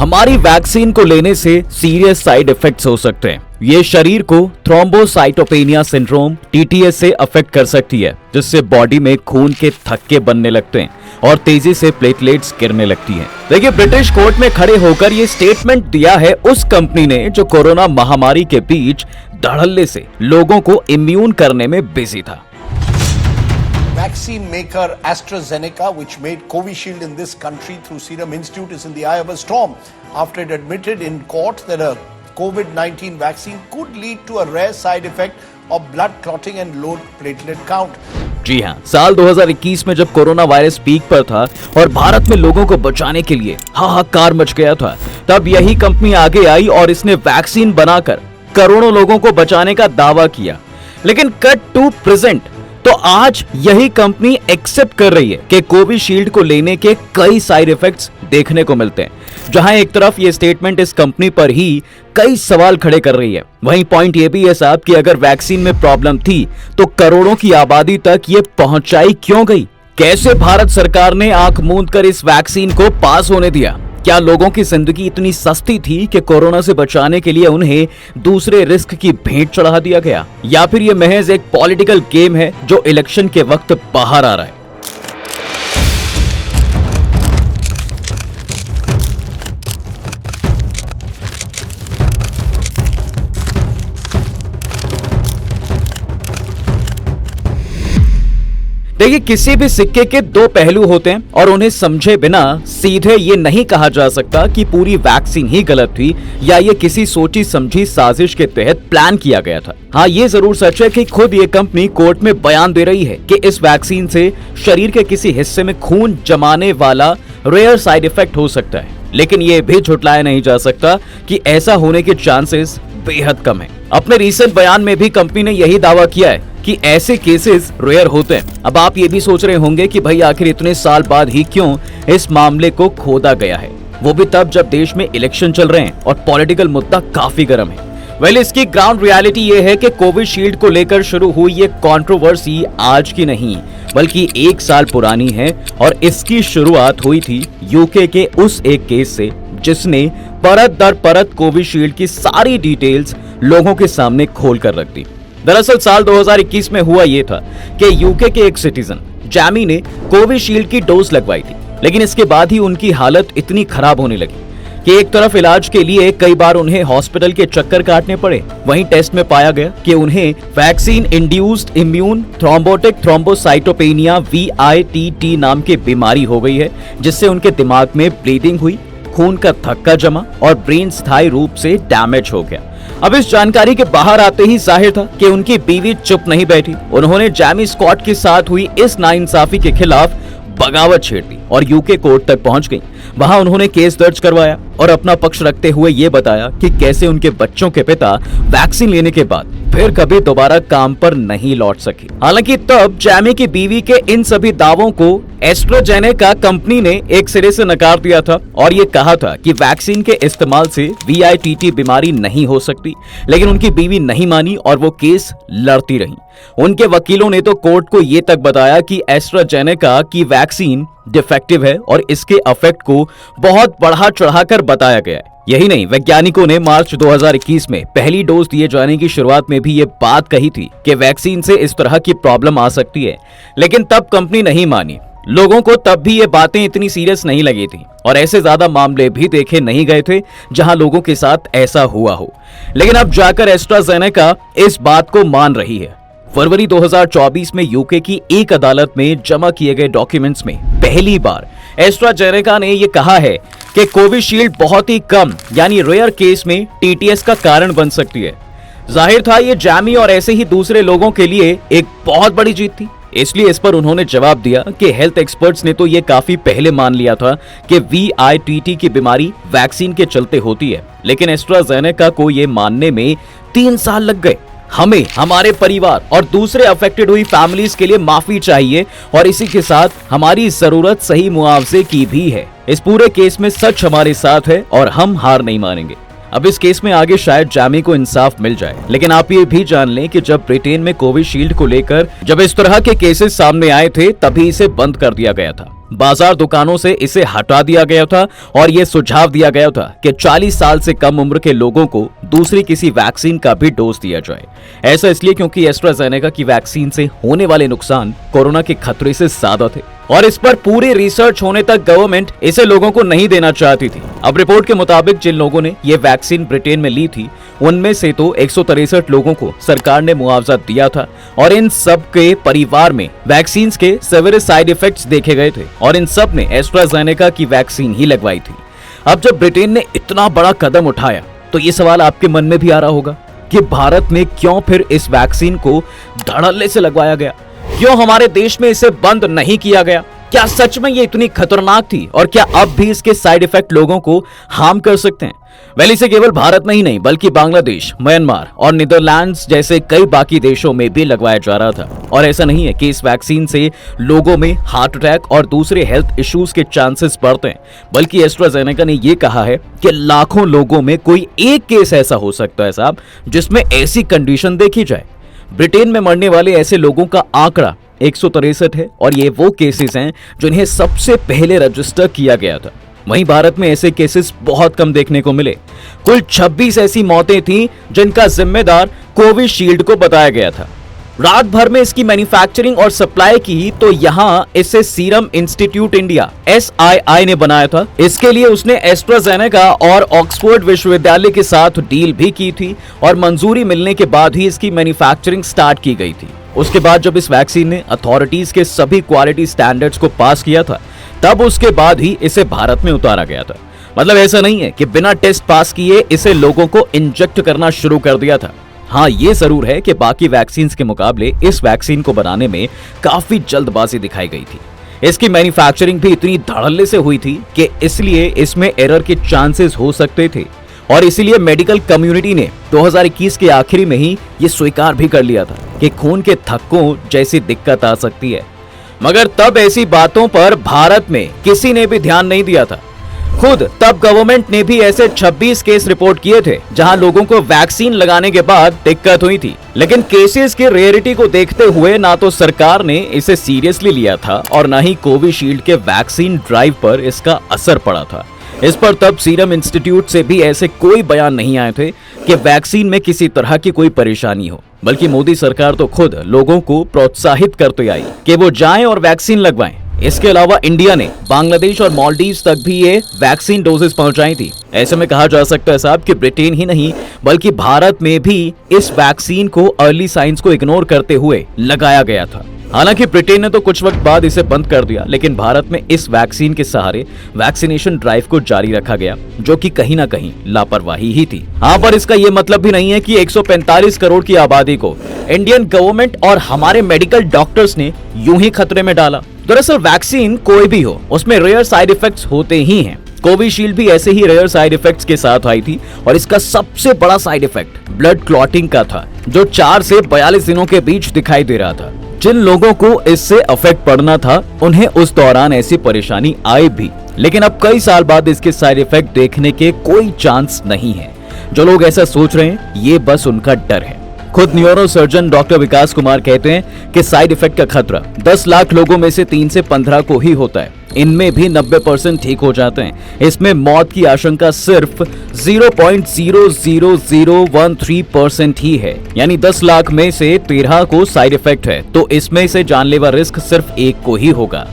हमारी वैक्सीन को लेने से सीरियस साइड इफेक्ट्स हो सकते हैं। ये शरीर को थ्रोम्बोसाइटोपेनिया सिंड्रोम टीटीएस से अफेक्ट कर सकती है, जिससे बॉडी में खून के थक्के बनने लगते हैं और तेजी से प्लेटलेट्स गिरने लगती हैं। देखिए, ब्रिटिश कोर्ट में खड़े होकर ये स्टेटमेंट दिया है उस कंपनी ने जो कोरोना महामारी के बीच धड़ल्ले से लोगों को इम्यून करने में बिजी था। Vaccine maker AstraZeneca, which made Covishield in this country through Serum Institute, is in the eye of a storm after it admitted in court that a COVID-19 vaccine could lead to a rare side effect of blood clotting and low platelet count. जी हाँ, साल 2021 में जब corona virus peak पर था और भारत में लोगों को बचाने के लिए हाहाकार मच गया था, तब यही कंपनी आगे आई और इसने वैक्सीन बनाकर करोड़ों लोगों को बचाने का दावा किया। लेकिन कट टू प्रेजेंट, तो आज यही कंपनी एक्सेप्ट कर रही है कि कोविशील्ड को लेने के कई साइड इफेक्ट्स देखने को मिलते हैं। जहां एक तरफ ये स्टेटमेंट इस कंपनी पर ही कई सवाल खड़े कर रही है, वहीं पॉइंट ये भी है साहब कि अगर वैक्सीन में प्रॉब्लम थी तो करोड़ों की आबादी तक ये पहुंचाई क्यों गई? कैसे भारत सरकार ने आंख मूंद कर इस वैक्सीन को पास होने दिया? क्या लोगों की जिंदगी इतनी सस्ती थी कि कोरोना से बचाने के लिए उन्हें दूसरे रिस्क की भेंट चढ़ा दिया गया? या फिर ये महज एक पॉलिटिकल गेम है जो इलेक्शन के वक्त बाहर आ रहा है? देखिए, किसी भी सिक्के के दो पहलू होते हैं और उन्हें समझे बिना सीधे ये नहीं कहा जा सकता कि पूरी वैक्सीन ही गलत थी या ये किसी सोची समझी साजिश के तहत प्लान किया गया था। हाँ, ये जरूर सच है कि खुद ये कंपनी कोर्ट में बयान दे रही है कि इस वैक्सीन से शरीर के किसी हिस्से में खून जमाने वाला रेयर साइड इफेक्ट हो सकता है, लेकिन ये भी झुटलाया नहीं जा सकता कि ऐसा होने के चांसेस बेहद कम है। अपने रिसेंट बयान में भी कंपनी ने यही दावा किया है कि ऐसे केसेस रेयर होते हैं। अब आप ये भी सोच रहे होंगे कि भाई आखिर इतने साल बाद ही क्यों इस मामले को खोदा गया है, वो भी तब जब देश में इलेक्शन चल रहे हैं और पॉलिटिकल मुद्दा काफी गर्म है। वेल, इसकी ग्राउंड रियलिटी ये है कि कोविशील्ड को लेकर शुरू हुई ये कंट्रोवर्सी आज की नहीं बल्कि 1 साल पुरानी है और इसकी शुरुआत हुई थी यूके के उस एक केस से जिसने परत दर परत कोविशील्ड की सारी डिटेल्स लोगों के सामने खोल कर रख दी। दरअसल साल 2021 में हुआ ये था कि यूके के एक सिटीजन जैमी ने कोविशील्ड की डोज लगवाई थी, लेकिन इसके बाद ही उनकी हालत इतनी खराब होने लगी कि एक तरफ इलाज के लिए कई बार उन्हें हॉस्पिटल के चक्कर काटने पड़े, वहीं टेस्ट में पाया गया कि उन्हें vaccine induced immune thrombotic thrombocytopenia VITT नाम की बीमारी हो गई है, जिससे उनके दिमाग में ब्लीडिंग हुई, खून का थक्का जमा और ब्रेन स्थायी रूप से डैमेज हो गया। अब इस जानकारी के बाहर आते ही जाहिर था कि उनकी बीवी चुप नहीं बैठी। उन्होंने जैमी स्कॉट के साथ हुई इस नाइंसाफी के खिलाफ बगावत छेड़ दी और यूके कोर्ट तक पहुंच गई। वहां उन्होंने केस दर्ज करवाया और अपना पक्ष रखते हुए ये बताया कि कैसे उनके बच्चों के पिता वैक्सीन लेने के बाद फिर कभी दोबारा काम पर नहीं लौट सके। हालांकि तब जैमी की बीवी के इन सभी दावों को एस्ट्राजेनेका कंपनी ने एक सिरे से नकार दिया था और ये कहा था कि वैक्सीन के इस्तेमाल से VITT बीमारी नहीं हो सकती, लेकिन उनकी बीवी नहीं मानी और वो केस लड़ती रही। उनके वकीलों ने तो कोर्ट को ये तक बताया कि एस्ट्राजेनेका की वैक्सीन डिफेक्टिव है और इसके इफेक्ट को बहुत बढ़ा चढ़ाकर बताया गया है। यही नहीं, वैज्ञानिकों ने मार्च 2021 में पहली डोज दिए जाने की शुरुआत में भी ये बात कही थी कि वैक्सीन से इस तरह की प्रॉब्लम आ सकती है, लेकिन तब कंपनी नहीं मानी। लोगों को तब भी ये बातें इतनी सीरियस नहीं लगी थी और ऐसे ज्यादा मामले भी देखे नहीं गए थे जहां लोगों के साथ ऐसा हुआ हो। लेकिन अब जाकर एस्ट्राजेनेका इस बात को मान रही है। फरवरी 2024 में यूके की एक अदालत में जमा किए गए डॉक्यूमेंट्स में पहली बार एस्ट्राजेनेका ने यह कहा है कि कोविशील्ड बहुत ही कम यानी रेयर केस में TTS का कारण बन सकती है। जाहिर था ये जैमी और ऐसे ही दूसरे लोगों के लिए एक बहुत बड़ी जीत थी, इसलिए इस पर उन्होंने जवाब दिया कि हेल्थ एक्सपर्ट्स ने तो ये काफी पहले मान लिया था कि VITT की बीमारी वैक्सीन के चलते होती है, लेकिन एस्ट्राजेनेका को ये मानने में 3 साल लग गए। हमें, हमारे परिवार और दूसरे अफेक्टेड हुई फैमिलीज के लिए माफी चाहिए और इसी के साथ हमारी जरूरत सही मुआवजे की भी है। इस पूरे केस में सच हमारे साथ है और हम हार नहीं मानेंगे। अब इस केस में आगे शायद जैमी को इंसाफ मिल जाए, लेकिन आप ये भी जान लें कि जब ब्रिटेन में कोविशील्ड को लेकर जब इस तरह के केसेस सामने आए थे तभी इसे बंद कर दिया गया था। बाजार दुकानों से इसे हटा दिया गया था और यह सुझाव दिया गया था कि 40 साल से कम उम्र के लोगों को दूसरी किसी वैक्सीन का भी डोज दिया जाए। ऐसा इसलिए क्योंकि एस्ट्राजेनेका की वैक्सीन से होने वाले नुकसान कोरोना के खतरे से ज्यादा थे और इस पर पूरी रिसर्च होने तक गवर्नमेंट इसे लोगों को नहीं देना चाहती थी। अब रिपोर्ट के मुताबिक जिन लोगों ने ये वैक्सीन ब्रिटेन में ली थी उनमें से तो 163 लोगों को सरकार ने मुआवजा दिया था और इन सब के परिवार में वैक्सीन के सेवेयर साइड इफेक्ट्स देखे गए थे और इन सब ने एस्ट्राजेनेका की वैक्सीन ही लगवाई थी। अब जब ब्रिटेन ने इतना बड़ा कदम उठाया तो ये सवाल आपके मन में भी आ रहा होगा कि भारत में क्यों फिर इस वैक्सीन को धड़ल्ले से लगवाया गया, क्यों हमारे देश में इसे बंद नहीं किया गया? क्या सच में ये इतनी खतरनाक थी और क्या अब भी इसके साइड इफेक्ट लोगों को हार्म कर सकते हैं? वेल, इसे केवल भारत में ही नहीं बल्कि बांग्लादेश, म्यांमार और नीदरलैंड्स जैसे कई बाकी देशों में भी लगवाया जा रहा था। और ऐसा नहीं है कि इस वैक्सीन से लोगों में हार्ट अटैक और दूसरे हेल्थ इश्यूज के चांसेस बढ़ते हैं, बल्कि एस्ट्राजेनेका ने यह कहा है कि लाखों लोगों में कोई एक केस ऐसा हो सकता है साहब जिसमें ऐसी कंडीशन देखी जाए। ब्रिटेन में मरने वाले ऐसे लोगों का आंकड़ा 163 है और ये वो केसेस हैं जिन्हें सबसे पहले रजिस्टर किया गया था। वहीं भारत में ऐसे केसेस बहुत कम देखने को मिले। कुल 26 ऐसी मौतें थीं जिनका जिम्मेदार कोविशील्ड को बताया गया था। रात भर में इसकी मैन्युफैक्चरिंग और सप्लाई की तो यहाँ इसे सीरम इंस्टीट्यूट इंडिया SII ने बनाया था। इसके लिए उसने एस्ट्राजेनेका और ऑक्सफोर्ड विश्वविद्यालय के साथ डील भी की थी और मंजूरी मिलने के बाद ही इसकी मैन्युफैक्चरिंग स्टार्ट की गई थी। उसके बाद जब इस वैक्सीन ने अथॉरिटीज के सभी क्वालिटी स्टैंडर्ड्स को पास किया था तब उसके बाद ही इसे भारत में उतारा गया था। मतलब ऐसा नहीं है कि बिना टेस्ट पास किए इसे लोगों को इंजेक्ट करना शुरू कर दिया था। हाँ, ये जरूर है कि बाकी वैक्सीन के मुकाबले इस वैक्सीन को बनाने में काफी जल्दबाजी दिखाई गई थी। इसकी मैन्युफैक्चरिंग भी इतनी धड़ल्ले से हुई थी कि इसलिए इसमें एरर के चांसेस हो सकते थे और इसीलिए मेडिकल कम्युनिटी ने 2021 के आखिरी में ही ये स्वीकार भी कर लिया था कि खून के थक्कों जैसी दिक्कत आ सकती है। मगर तब ऐसी बातों पर भारत में किसी ने भी ध्यान नहीं दिया था। खुद तब गवर्नमेंट ने भी ऐसे 26 केस रिपोर्ट किए थे जहां लोगों को वैक्सीन लगाने के बाद दिक्कत हुई थी, लेकिन केसेस की रेयरिटी को देखते हुए ना तो सरकार ने इसे सीरियसली लिया था और ना ही कोविशील्ड के वैक्सीन ड्राइव पर इसका असर पड़ा था। इस पर तब सीरम इंस्टीट्यूट से भी ऐसे कोई बयान नहीं आए थे कि वैक्सीन में किसी तरह की कोई परेशानी हो, बल्कि मोदी सरकार तो खुद लोगों को प्रोत्साहित करते आई कि वो जाएं और वैक्सीन लगवाएं। इसके अलावा इंडिया ने बांग्लादेश और मालदीव्स तक भी ये वैक्सीन डोजेस पहुंचाई थी। ऐसे में कहा जा सकता है साहब कि ब्रिटेन ही नहीं बल्कि भारत में भी इस वैक्सीन को अर्ली साइंस को इग्नोर करते हुए लगाया गया था। हालांकि ब्रिटेन ने तो कुछ वक्त बाद इसे बंद कर दिया, लेकिन भारत में इस वैक्सीन के सहारे वैक्सीनेशन ड्राइव को जारी रखा गया, जो कि कहीं ना कहीं लापरवाही ही थी। हाँ, पर इसका यह मतलब भी नहीं है कि 145 करोड़ की आबादी को इंडियन गवर्नमेंट और हमारे मेडिकल डॉक्टर्स ने यूं ही खतरे में डाला। दरअसल वैक्सीन कोई भी हो, उसमें रेयर साइड इफेक्ट्स होते ही हैं। कोविशील्ड भी ऐसे ही रेयर साइड इफेक्ट्स के साथ आई थी और इसका सबसे बड़ा साइड इफेक्ट ब्लड क्लॉटिंग का था, जो 4 से 42 दिनों के बीच दिखाई दे रहा था। जिन लोगों को इससे अफेक्ट पड़ना था उन्हें उस दौरान ऐसी परेशानी आई भी, लेकिन अब कई साल बाद इसके साइड इफेक्ट देखने के कोई चांस नहीं है। जो लोग ऐसा सोच रहे हैं ये बस उनका डर है। खुद न्यूरो सर्जन डॉक्टर विकास कुमार कहते हैं कि साइड इफेक्ट का खतरा 10 लाख लोगों में से 3 से 15 को ही होता है। इनमें भी 90% ठीक हो जाते हैं। इसमें मौत की आशंका सिर्फ 0.00013% ही है, यानी 10 लाख में से 13 को साइड इफेक्ट है, तो इसमें से जानलेवा रिस्क सिर्फ 1 को ही होगा।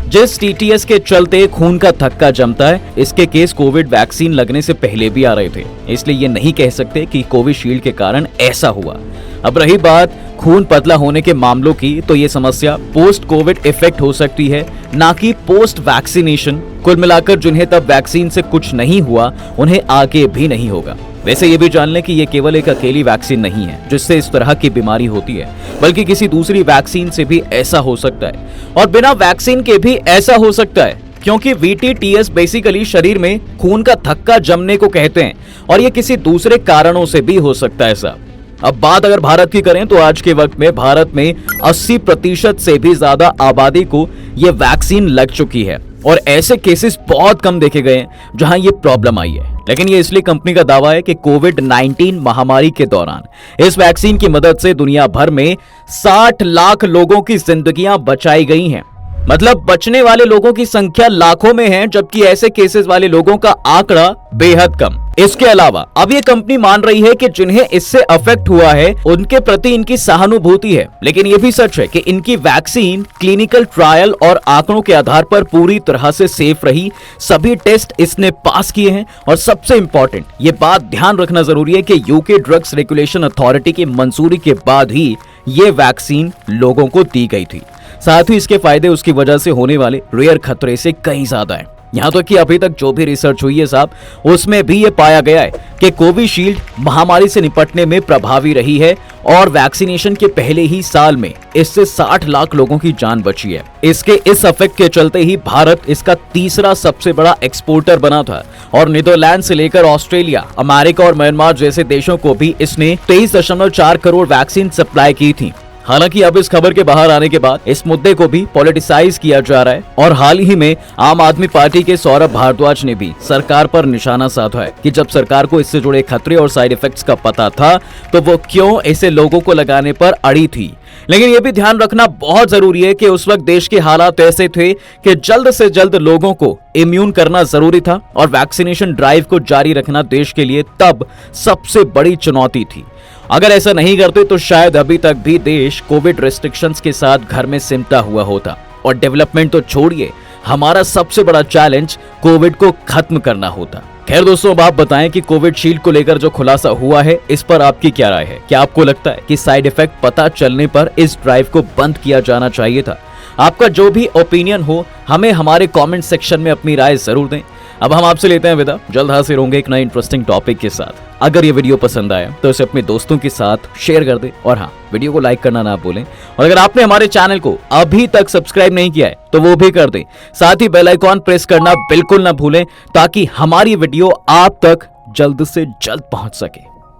जिस TTS के चलते खून का थक्का जमता है, इसके केस कोविड वैक्सीन लगने से पहले भी आ रहे थे, इसलिए ये नहीं कह सकते कि कोविशील्ड के कारण ऐसा हुआ। अब रही बात खून पतला होने के मामलों की, तो ये समस्या पोस्ट कोविड इफेक्ट हो सकती है, ना कि पोस्ट वैक्सीनेशन। कुल मिलाकर जिन्हें तब वैक्सीन से कुछ नहीं हुआ उन्हें आगे भी नहीं होगा। वैसे ये भी जान लें कि ये केवल एक अकेली वैक्सीन नहीं है जिससे इस तरह की बीमारी होती है, बल्कि किसी दूसरी वैक्सीन से भी ऐसा हो सकता है और बिना वैक्सीन के भी ऐसा हो सकता है, क्योंकि VTTS बेसिकली शरीर में खून का थक्का जमने को कहते हैं और ये किसी दूसरे कारणों से भी हो सकता है साहब। अब बात अगर भारत की करें तो आज के वक्त में भारत में 80% से भी ज्यादा आबादी को ये वैक्सीन लग चुकी है और ऐसे केसेस बहुत कम देखे गए हैं जहां ये प्रॉब्लम आई है। लेकिन ये इसलिए कंपनी का दावा है कि कोविड-19 महामारी के दौरान इस वैक्सीन की मदद से दुनिया भर में 60 लाख लोगों की जिंदगियां बचाई गई हैं। मतलब बचने वाले लोगों की संख्या लाखों में है, जबकि ऐसे केसेस वाले लोगों का आंकड़ा बेहद कम। इसके अलावा अब ये कंपनी मान रही है कि जिन्हें इससे अफेक्ट हुआ है उनके प्रति इनकी सहानुभूति है, लेकिन ये भी सच है कि इनकी वैक्सीन क्लिनिकल ट्रायल और आंकड़ों के आधार पर पूरी तरह से सेफ रही। सभी टेस्ट इसने पास किए हैं और सबसे इंपॉर्टेंट ये बात ध्यान रखना जरूरी है कि यूके ड्रग्स रेगुलेशन अथॉरिटी की मंजूरी के बाद ही ये वैक्सीन लोगों को दी गई थी। साथ ही इसके फायदे उसकी वजह से होने वाले रेयर खतरे से कहीं ज्यादा है। यहाँ तक कि अभी तक जो भी रिसर्च हुई है साहब, उसमें भी ये पाया गया है कि कोविशील्ड महामारी से निपटने में प्रभावी रही है और वैक्सीनेशन के पहले ही साल में इससे 60 लाख लोगों की जान बची है। इसके इस इफेक्ट के चलते ही भारत इसका तीसरा सबसे बड़ा एक्सपोर्टर बना था और नीदरलैंड से लेकर ऑस्ट्रेलिया, अमेरिका और म्यांमार जैसे देशों को भी इसने 23.4 करोड़ वैक्सीन सप्लाई की थी। हालांकि अब इस खबर के बाहर आने के बाद इस मुद्दे को भी पॉलिटिसाइज किया जा रहा है और हाल ही में आम आदमी पार्टी के सौरभ भारद्वाज ने भी सरकार पर निशाना साधा है कि जब सरकार को इससे जुड़े खतरे और साइड इफेक्ट्स का पता था तो वो क्यों इसे लोगों को लगाने पर अड़ी थी। लेकिन ये भी ध्यान रखना बहुत जरूरी है कि उस वक्त देश के हालात ऐसे थे कि जल्द से जल्द लोगों को इम्यून करना जरूरी था और वैक्सीनेशन ड्राइव को जारी रखना देश के लिए तब सबसे बड़ी चुनौती थी। अगर ऐसा नहीं करते तो शायद अभी तक भी देश कोविड रेस्ट्रिक्शंस के साथ घर में सिमटा हुआ होता और डेवलपमेंट तो छोड़िए, हमारा सबसे बड़ा चैलेंज कोविड को खत्म करना होता। खैर दोस्तों, अब आप बताएं कि कोविशील्ड को लेकर जो खुलासा हुआ है इस पर आपकी क्या राय है? क्या आपको लगता है कि साइड इफेक्ट पता चलने पर इस ड्राइव को बंद किया जाना चाहिए था? आपका जो भी ओपिनियन हो हमें हमारे कमेंट सेक्शन में अपनी राय जरूर दें। अब हम आपसे लेते हैं विदा, जल्द हाजिर होंगे एक नए इंटरेस्टिंग टॉपिक के साथ। अगर ये वीडियो पसंद आया तो इसे अपने दोस्तों के साथ शेयर कर दें और हाँ, वीडियो को लाइक करना ना भूलें और अगर आपने हमारे चैनल को अभी तक सब्सक्राइब नहीं किया है तो वो भी कर दें। साथ ही बेल आइकॉन प्रेस करना बिल्कुल ना भूलें ताकि हमारी वीडियो आप तक जल्द से जल्द पहुंच सके।